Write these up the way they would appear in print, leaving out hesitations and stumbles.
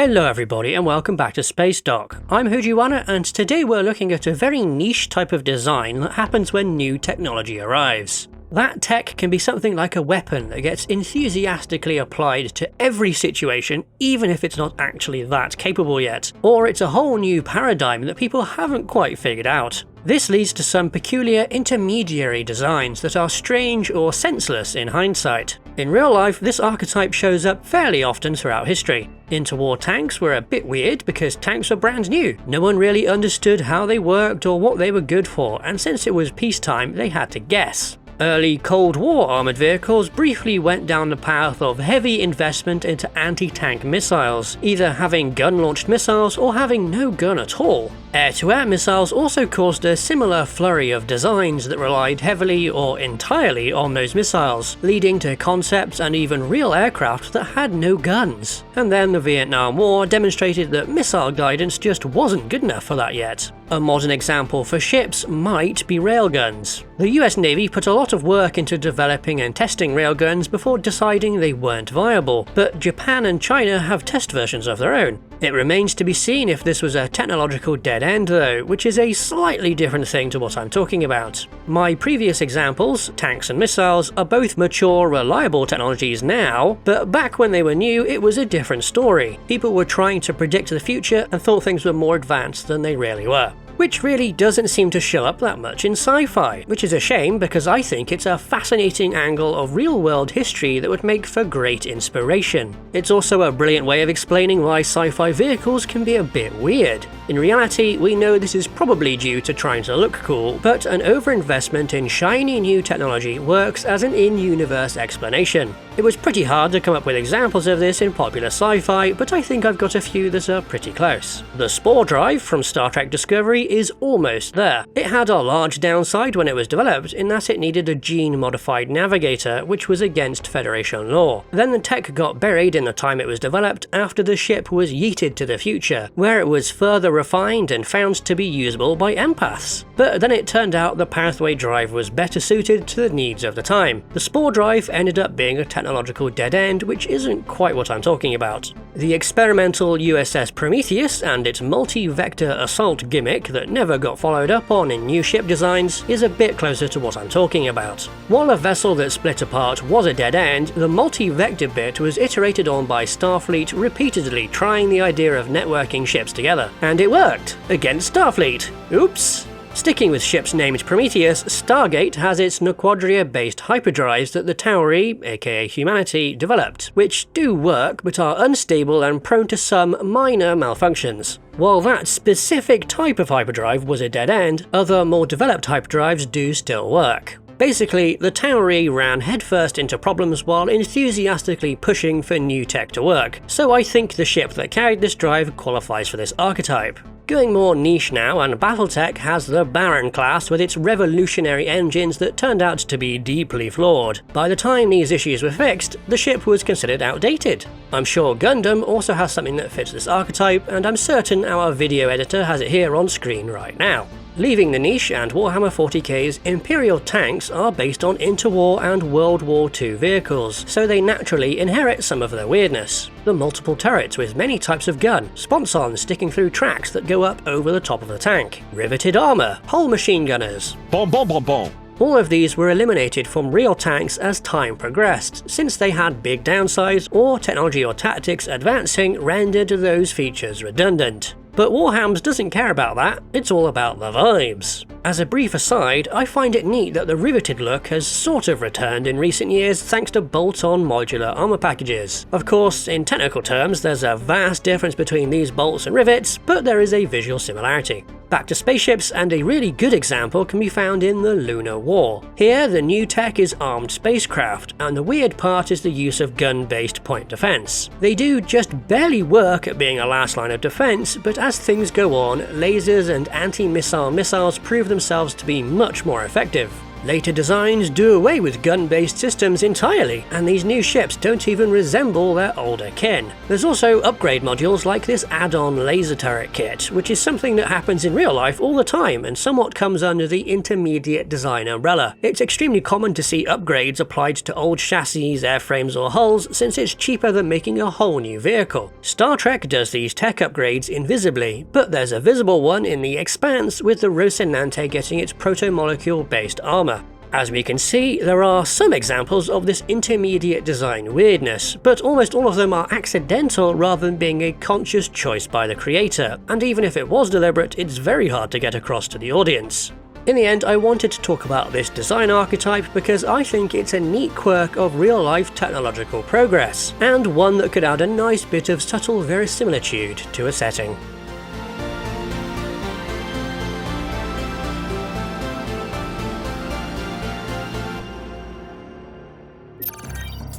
Hello everybody and welcome back to Spacedock. I'm Hojiwana and today we're looking at a very niche type of design that happens when new technology arrives. That tech can be something like a weapon that gets enthusiastically applied to every situation even if it's not actually that capable yet, or it's a whole new paradigm that people haven't quite figured out. This leads to some peculiar intermediary designs that are strange or senseless in hindsight. In real life, this archetype shows up fairly often throughout history. Interwar tanks were a bit weird because tanks were brand new. No one really understood how they worked or what they were good for, and since it was peacetime, they had to guess. Early Cold War armoured vehicles briefly went down the path of heavy investment into anti-tank missiles, either having gun-launched missiles or having no gun at all. Air-to-air missiles also caused a similar flurry of designs that relied heavily or entirely on those missiles, leading to concepts and even real aircraft that had no guns. And then the Vietnam War demonstrated that missile guidance just wasn't good enough for that yet. A modern example for ships might be railguns. The US Navy put a lot of work into developing and testing railguns before deciding they weren't viable, but Japan and China have test versions of their own. It remains to be seen if this was a technological dead end though, which is a slightly different thing to what I'm talking about. My previous examples, tanks and missiles, are both mature, reliable technologies now, but back when they were new it was a different story. People were trying to predict the future and thought things were more advanced than they really were. Which really doesn't seem to show up that much in sci-fi, which is a shame because I think it's a fascinating angle of real-world history that would make for great inspiration. It's also a brilliant way of explaining why sci-fi vehicles can be a bit weird. In reality, we know this is probably due to trying to look cool, but an overinvestment in shiny new technology works as an in-universe explanation. It was pretty hard to come up with examples of this in popular sci-fi, but I think I've got a few that are pretty close. The Spore Drive from Star Trek Discovery is almost there. It had a large downside when it was developed in that it needed a gene-modified navigator, which was against Federation law. Then the tech got buried in the time it was developed after the ship was yeeted to the future, where it was further refined and found to be usable by empaths. But then it turned out the Pathway Drive was better suited to the needs of the time. The Spore Drive ended up being a technological dead end, which isn't quite what I'm talking about. The experimental USS Prometheus and its multi-vector assault gimmick that never got followed up on in new ship designs is a bit closer to what I'm talking about. While a vessel that split apart was a dead end, the multi-vector bit was iterated on by Starfleet repeatedly trying the idea of networking ships together. And it worked! Against Starfleet! Oops! Sticking with ships named Prometheus, Stargate has its Naquadria-based hyperdrives that the Tauri, aka humanity, developed, which do work but are unstable and prone to some minor malfunctions. While that specific type of hyperdrive was a dead end, other more developed hyperdrives do still work. Basically, the Tauri ran headfirst into problems while enthusiastically pushing for new tech to work, so I think the ship that carried this drive qualifies for this archetype. Going more niche now, and Battletech has the Baron class with its revolutionary engines that turned out to be deeply flawed. By the time these issues were fixed, the ship was considered outdated. I'm sure Gundam also has something that fits this archetype, and I'm certain our video editor has it here on screen right now. Leaving the niche and Warhammer 40k's Imperial tanks are based on interwar and World War II vehicles, so they naturally inherit some of their weirdness. The multiple turrets with many types of gun, sponsons sticking through tracks that go up over the top of the tank, riveted armour, hull machine gunners. Boom, boom, boom, boom. All of these were eliminated from real tanks as time progressed, since they had big downsides or technology or tactics advancing rendered those features redundant. But Warhams doesn't care about that, it's all about the vibes. As a brief aside, I find it neat that the riveted look has sort of returned in recent years thanks to bolt-on modular armor packages. Of course, in technical terms, there's a vast difference between these bolts and rivets, but there is a visual similarity. Back to spaceships, and a really good example can be found in the Lunar War. Here, the new tech is armed spacecraft, and the weird part is the use of gun-based point defense. They do just barely work at being a last line of defense, but as things go on, lasers and anti-missile missiles prove themselves to be much more effective. Later designs do away with gun-based systems entirely, and these new ships don't even resemble their older kin. There's also upgrade modules like this add-on laser turret kit, which is something that happens in real life all the time and somewhat comes under the intermediate design umbrella. It's extremely common to see upgrades applied to old chassis, airframes or hulls, since it's cheaper than making a whole new vehicle. Star Trek does these tech upgrades invisibly, but there's a visible one in The Expanse with the Rocinante getting its proto-molecule-based armor. As we can see, there are some examples of this intermediate design weirdness, but almost all of them are accidental rather than being a conscious choice by the creator, and even if it was deliberate, it's very hard to get across to the audience. In the end, I wanted to talk about this design archetype because I think it's a neat quirk of real-life technological progress, and one that could add a nice bit of subtle verisimilitude to a setting.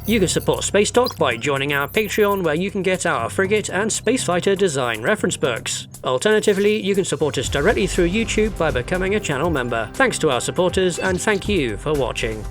You can support Spacedock by joining our Patreon, where you can get our frigate and spacefighter design reference books. Alternatively, you can support us directly through YouTube by becoming a channel member. Thanks to our supporters, and thank you for watching.